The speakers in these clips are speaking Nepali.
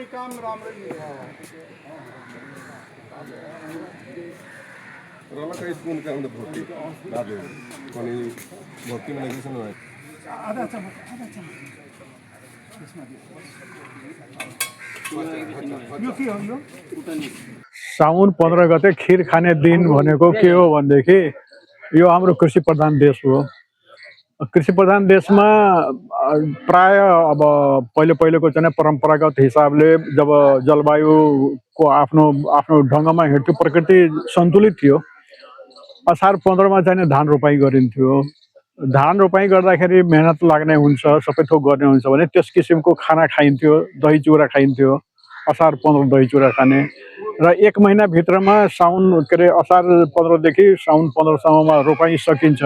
पनि काम राम्रै रला काही स्पून काय म्हणतात भरती दादू कोणी भरती म्हणजे कसं नाही आधा चम्मच यो के हो यो साउन 15 गते खीर खाने दिन भनेको के हो भनेदेखि यो हाम्रो कृषि प्रधान देश हो। कृषि प्रधान देशमा प्राय अब पहिलेको चाहिँ परम्परागत हिसाबले जब जलवायुको आफ्नो आफ्नो ढङ्गमा हिँड्थ्यो, प्रकृति सन्तुलित थियो। असार 15 मा चाहिँ धान रोपाई गरिन्थ्यो। धान रोपाई गर्दाखेरि मेहनत लाग्ने हुन्छ, सबै थोक गर्ने हुन्छ भने त्यस किसिमको खाना खाइन्थ्यो, दही चिउरा खाइन्थ्यो। असार 15 दही चिउरा खाने र एक महिना भित्रमा साउन के अरे असार 15 देखि साउन 15 सम्ममा रोपाई सकिन्छ।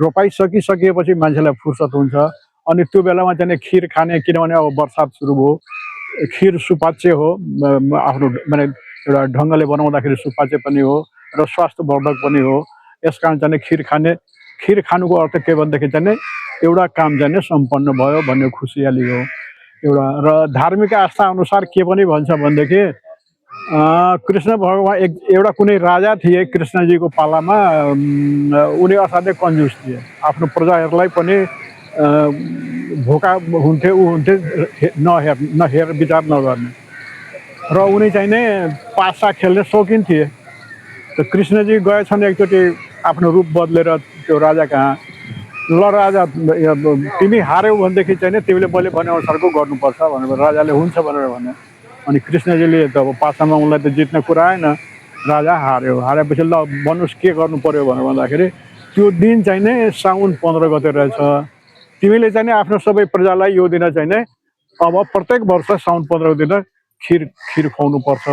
रोपाई सकिसकेपछि मान्छेलाई फुर्सद हुन्छ अनि त्यो बेलामा चाहिँ खीर खाने, किनभने अब बर्सात सुरु भयो। खीर सुपाच्य हो, आफ्नो माने एउटा ढङ्गले बनाउँदाखेरि सुपाच्य पनि हो र स्वास्थ्यवर्धक पनि हो। यसकारण चाहिँ खीर खाने, खीर खानुको अर्थ के भन्दाखेरि चाहिँ एउटा काम चाहिँ सम्पन्न भयो भन्ने खुसियाली हो एउटा। र धार्मिक आस्था अनुसार के पनि भन्छ भनेदेखि कृष्ण भगवान एउटा कुनै राजा थिए कृष्णजीको पालामा। उनी असाध्यै कन्जुस थिए, आफ्नो प्रजाहरूलाई पनि भोका हुन्थे, ऊ हुन्थे नहेर विचार नगर्ने। र उनी चाहिँ नै पासा खेल्ने शौकिन थिए। त कृष्णजी गएछन् एकचोटि आफ्नो रूप बदलेर त्यो राजा कहाँ। ल राजा, तिमी हार्यौ भनेदेखि चाहिँ तिमीले मैले भनेअनुसारको गर्नुपर्छ भनेर राजाले हुन्छ भनेर भने। अनि कृष्णजीले त अब पासामा उनलाई त जित्न कुरा आएन, राजा हार्यो। हारेपछि ल भन्नुहोस् के गर्नु पर्यो भनेर भन्दाखेरि त्यो दिन चाहिँ नै साउन 15 गते रहेछ। तिमीले चाहिँ नि आफ्नो सबै प्रजालाई यो दिन चाहिँ नै अब प्रत्येक वर्ष साउन 15 दिन खीर खुवाउनु पर्छ।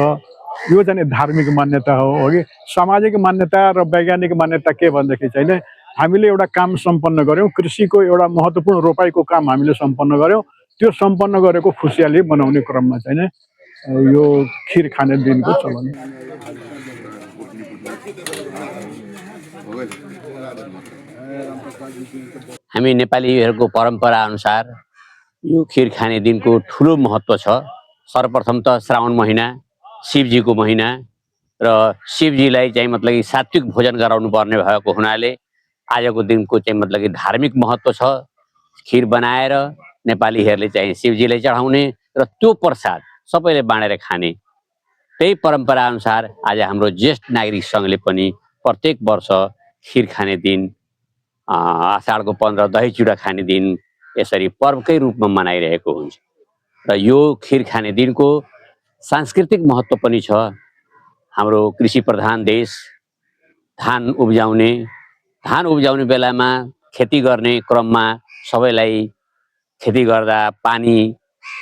यो चाहिँ धार्मिक मान्यता हो कि सामाजिक मान्यता र वैज्ञानिक मान्यता के भनेदेखि चाहिँ नि हामीले एउटा काम सम्पन्न गर्यौँ, कृषिको एउटा महत्त्वपूर्ण रोपाइको काम हामीले सम्पन्न गर्यौँ। त्यो सम्पन्न गरेको खुसियाली मनाउने क्रममा चाहिँ नि यो खीर खाने दिनको चलन। हामी नेपालीहरूको परम्परा अनुसार यो खीर खाने दिनको ठुलो महत्त्व छ। सर्वप्रथम त श्रावण महिना शिवजीको महिना र शिवजीलाई चाहिँ मतलब कि सात्विक भोजन गराउनु पर्ने भएको हुनाले आजको दिनको चाहिँ मतलब कि धार्मिक महत्त्व छ। खीर बनाएर नेपालीहरूले चाहिँ शिवजीलाई चढाउने र त्यो प्रसाद सबैले बाँडेर खाने। त्यही परम्परा अनुसार आज हाम्रो ज्येष्ठ नागरिक सङ्घले पनि प्रत्येक वर्ष खीर खाने दिन, आषाढको 15 दही चिउरा खाने दिन यसरी पर्वकै रूपमा मनाइरहेको हुन्छ। र यो खीर खाने दिनको सांस्कृतिक महत्त्व पनि छ। हाम्रो कृषि प्रधान देश, धान उब्जाउने बेलामा खेती गर्ने क्रममा सबैलाई खेती गर्दा पानी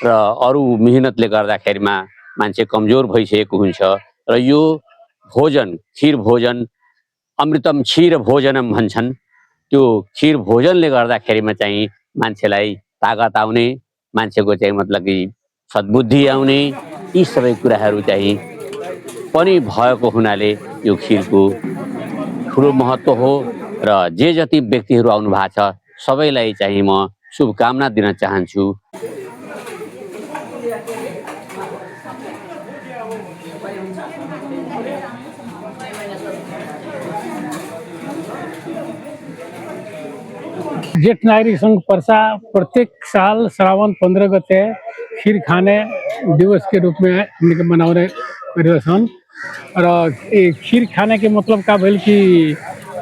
र अरू मेहनतले गर्दाखेरिमा मान्छे कमजोर भइसकेको हुन्छ। र यो भोजन, खीर भोजन, अमृतम क्षीर भोजनम भन्छन्। त्यो खीर भोजनले गर्दाखेरिमा चाहिँ मान्छेलाई तागत आउने, मान्छेको चाहिँ मतलब कि सद्बुद्धि आउने, यी सबै कुराहरू चाहिँ पनि भएको हुनाले यो खीरको ठुलो महत्त्व हो। र जे जति व्यक्तिहरू आउनु भएको छ सबैलाई चाहिँ म शुभकामना दिन चाहन्छु। ज्येष्ठ नागरिक संघ पर्सा प्रत्येक साल श्रावण 15 गते खीर खाने दिवस के रूप में हमने मनाउने गरिरहेछन्। र खीर खाने के मतलब का भइल कि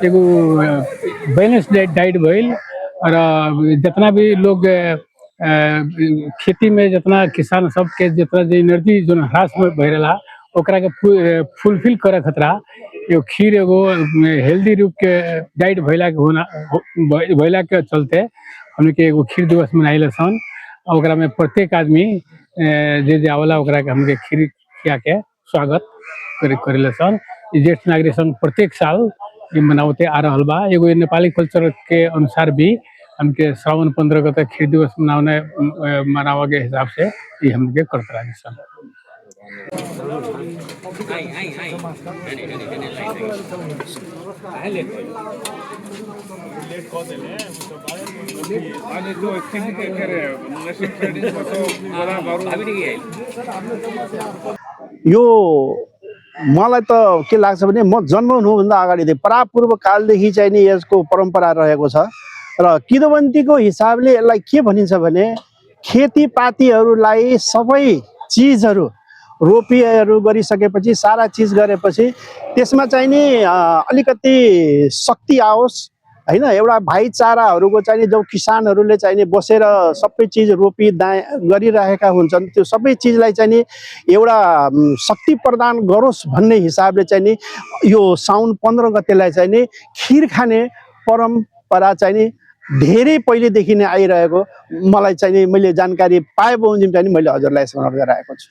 एगो बैलेंस डाइट भइल। र जितना भी लोग खेती में जितना किसान सबके जितना एनर्जी जो ह्रास भइरहेला ओकरा के फुलफिल करे खतरा यो खीर एगो हेल्दी रूप के डाइट भइला के चलते हमने के एगो खीर दिवस मनाइले सन। ओकरा में प्रत्येक आदमी जे आवला ओकरा के हमके खीर खिया के स्वागत करेले सन। ज्येष्ठ नागरिक संघ प्रत्येक साल ये मनावते आ रहल बा। एगो नेपाली कल्चर के अनुसार भी हमके श्रावण 15 गते खीर दिवस मनावे के हिसाब से ये हमके करते रहे सन। यो मलाई त के लाग्छ भने म जन्म हुनुभन्दा अगाडिदेखि परापूर्व कालदेखि चाहिँ नि यसको परम्परा रहेको छ र किदवन्तीको हिसाबले यसलाई के भनिन्छ भने खेतीपातीहरूलाई सबै चिजहरू रोपिहरू गरिसकेपछि सारा चिज गरेपछि त्यसमा चाहिँ नि अलिकति शक्ति आओस् हैन एउटा भाइचाराहरूको चाहिँ नि जो किसानहरूले चाहिँ नि बसेर सबै चिज रोपी गरिरहेका हुन्छन् त्यो सबै चिजलाई चाहिँ नि एउटा शक्ति प्रदान गरोस् भन्ने हिसाबले चाहिँ नि यो साउन 15 गतेलाई चाहिँ नि खिर खाने परम्परा चाहिँ नि धेरै पहिलेदेखि नै आइरहेको मलाई चाहिँ नि मैले जानकारी पाए बमोजिम चाहिँ नि मैले हजुरलाई स्मरण गराएको छु।